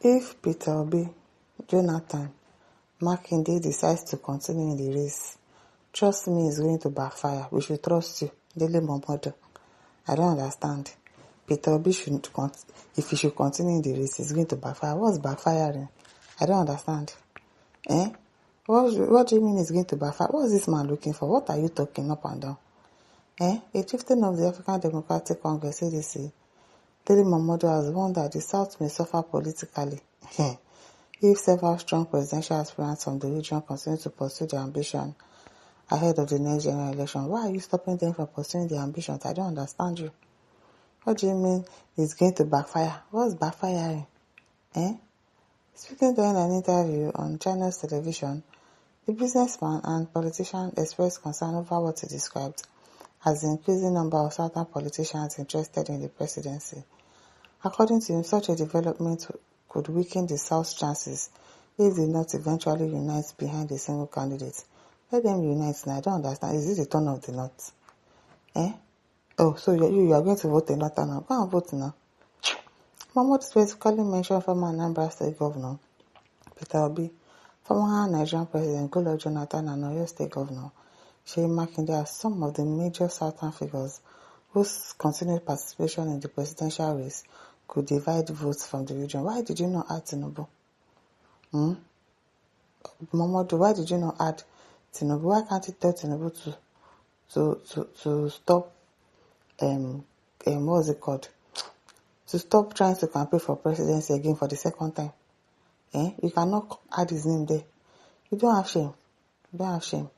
If Peter Obi, Jonathan, Makinde decides to continue in the race, trust me, it's going to backfire. We should trust you, Dele Momodu. I don't understand. Peter Obi if he should continue in the race, it's going to backfire. What's backfiring? I don't understand. What do you mean it's going to backfire? What is this man looking for? What are you talking up and down? A chieftain of the African Democratic Congress, ADC, Dele Momodu has warned that the South may suffer politically if several strong presidential aspirants from the region continue to pursue their ambition ahead of the next general election. Why are you stopping them from pursuing their ambitions? I don't understand you. What do you mean it's going to backfire? What's backfiring? Speaking during an interview on China's television, the businessman and politician expressed concern over what he described as the increasing number of Southern politicians interested in the presidency. According to him, such a development could weaken the South's chances if the North eventually unites behind a single candidate. Let them unite now. I don't understand. Is this the turn of the North? Oh, so you are going to vote in Northern now? Go and vote now. Momodu specifically mentioned former Anambra State Governor Peter Obi, former Nigerian President Goodluck Jonathan, and Oyo State Governor Seyi Makinde as some of the major Southern figures whose continued participation in the presidential race could divide votes from the region. Why did you not add Tinubu? Momodu, why did you not add Tinubu? Why can't you tell Tinubu to stop what is it called? To stop trying to campaign for presidency again for the second time. You cannot add his name there. You don't have shame. You don't have shame.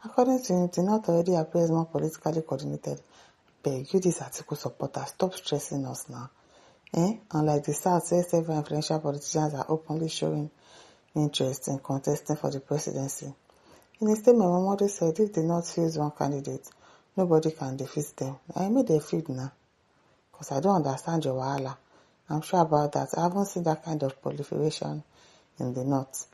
According to him, the North already appears more politically coordinated. Beg you, this article supporter, stop stressing us now. Unlike the South, where several influential politicians are openly showing interest in contesting for the presidency. In a statement, Momodu said if the North fields one candidate, nobody can defeat them. I made a field now, because I don't understand your wahala. I'm sure about that. I haven't seen that kind of proliferation in the North.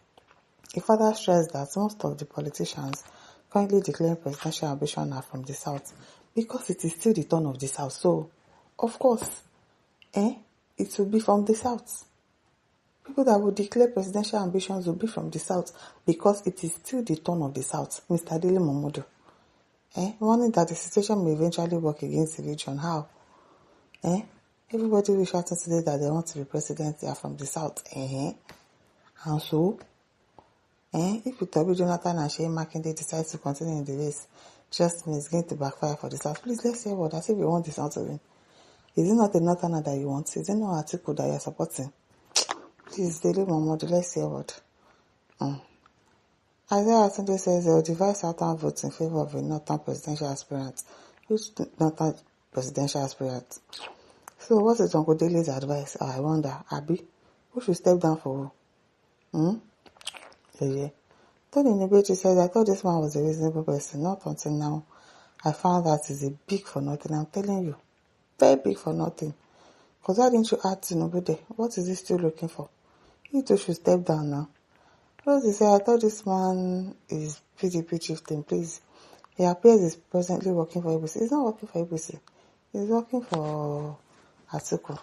He further stressed that most of the politicians currently declaring presidential ambition are from the South, because it is still the turn of the South. So, of course, it will be from the South. People that will declare presidential ambitions will be from the South, because it is still the turn of the South. Mr. Dele Momodu. Warning that the situation may eventually work against the region. How? Everybody will shouting today that they want to be president, they are from the South. And so, if Peter Obi, Jonathan, and Seyi Makinde decide to continue in the race, trust me, it's going to backfire for the South. Please, let's hear what. As if you want the South to win. Is it not a Northerner that you want? Is it not an article that you are supporting? Please, Dele Momodu, let's hear what. Isaiah Tunde says they will divide Southern votes in favor of a Northern presidential aspirant. Which Northern presidential aspirant? So what is Uncle Dele's advice? I wonder. Abi, who should step down for who? Tony Nibechi says, I thought this man was a reasonable person. Not until now. I found that he's a big for nothing. I'm telling you. Very big for nothing. Because why didn't you add Tinubu there? What is he still looking for? You two should step down now. Rosie said, I thought this man is PDP chieftain, please. He appears he's presently working for ABC. He's not working for ABC. He's working for Atiku.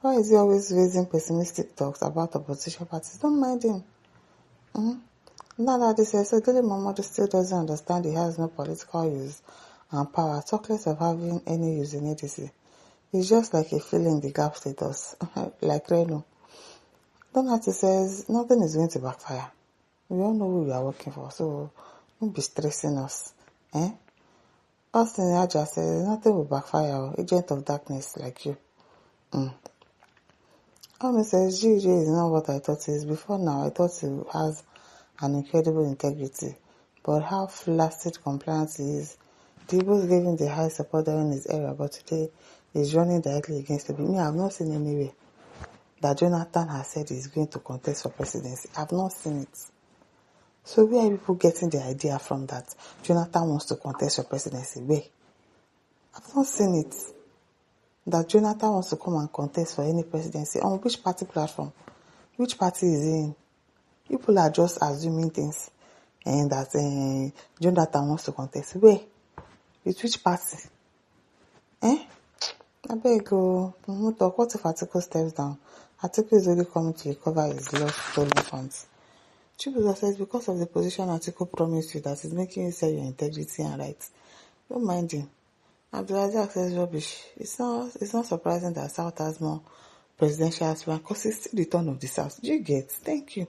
Why is he always raising pessimistic talks about opposition parties? Don't mind him. Now that this says, so Dele Momodu still doesn't understand he has no political use and power, talk less of having any use in ADC. It's just like a fill in the gap status, like Reno. Donati says, nothing is going to backfire. We all know who we are working for, so don't be stressing us. Austin Aja says, nothing will backfire, agent of darkness like you. Omi says, GJ is not what I thought he is. Before now, I thought he has an incredible integrity, but how flaccid compliance he is. Debo's giving the high support during his era, but today he's running directly against the Me, I have not seen anywhere that Jonathan has said he's going to contest for presidency. I've not seen it. So where are people getting the idea from that Jonathan wants to contest for presidency? Where? I've not seen it. That Jonathan wants to come and contest for any presidency. On which party platform? Which party is he in? People are just assuming things. And that Jonathan wants to contest. Where? With which party? Abeg o, talk. What if Atiku steps down? Atiku is only coming to recover his lost stolen funds. Chibuzo says because of the position Atiku promised you that is making you sell your integrity and rights. Don't mind him. Abdulrazak says rubbish. It's not surprising that South has more presidential aspirants because it's still the turn of the South. Do you get? Thank you.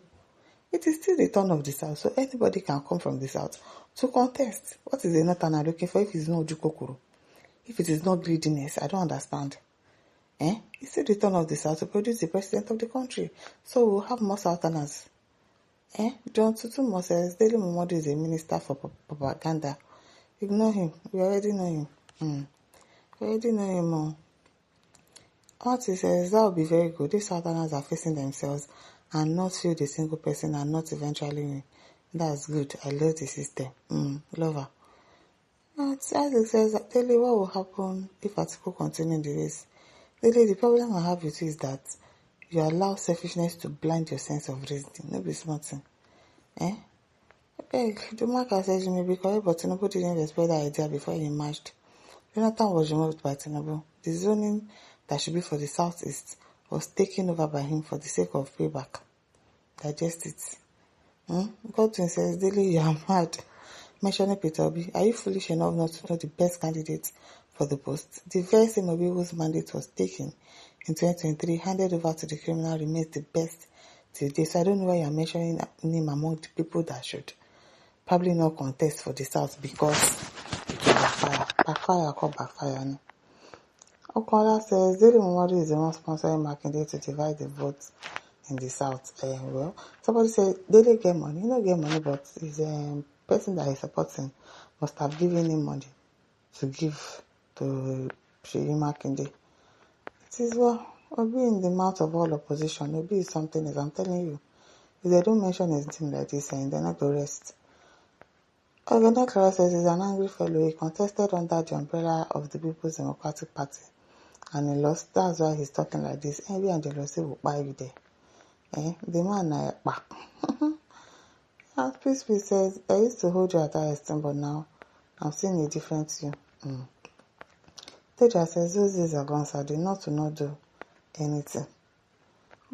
It is still the turn of the South, so anybody can come from the South to contest. What is the Northerner looking for if it's not Ojukokoro? If it is not greediness, I don't understand. It's still the turn of the South to produce the president of the country. So we'll have more Southerners. John Tutumo says Dele Momodu is a minister for propaganda. Ignore him. We already know him. We already know him. Auntie says that would be very good if Southerners are facing themselves and not field a single person and not eventually win. That's good. I love the system. Love her. Isaac says, Dele, what will happen if Atiku continue in the race? Dele, the problem I have with you is that you allow selfishness to blind your sense of reasoning. No be smart thing. The marker says you may be correct, but Tinubu didn't respect the idea before he emerged. Jonathan was removed by Tinubu. The zoning that should be for the southeast was taken over by him for the sake of payback. Digest it. Godwin says, Dele, you are mad. Mentioning Peter Obi, are you foolish enough not to know the best candidate for the post? The very same Obi whose mandate was taken in 2023, handed over to the criminal, remains the best till today. So I don't know why you are mentioning him among the people that should probably not contest for the South because it will backfire. Backfire. Okola says, Dele Momodu is the one sponsoring Makinde to divide the votes in the South. Well, somebody said, Dele get money. He don't get money, but his person that he's supporting must have given him money to give to Sheyi Makinde. It is well, Obi in the mouth of all opposition. Obi is something else, I'm telling you. If they don't mention his name like this, and they're not going to rest. Ogenda Clara says he's an angry fellow. He contested under the umbrella of the People's Democratic Party and he lost. That's why he's talking like this. Envy and jealousy will buy you there. The man back. And Peace says, I used to hold you at high esteem, but now I'm seeing a different you. Teja says, those days are gone, sir. Not to not do anything.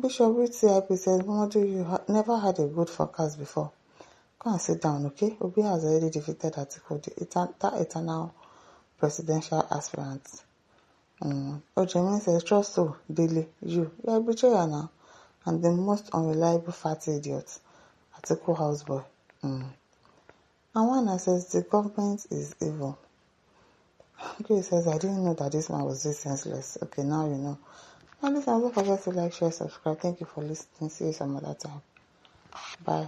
Bishop Rich CIP says, Momodu, you never had a good forecast before. Go and sit down, okay? Obi has already defeated Atiku, that eternal presidential aspirant. Ojemin says, trust so, Dele, you are a betrayer now, and the most unreliable fat idiot. Atiku houseboy. And one says the government is evil. Grace says, I didn't know that this man was this senseless. Okay, now you know. And listen, don't forget to like, share, subscribe. Thank you for listening. See you some other time. Bye.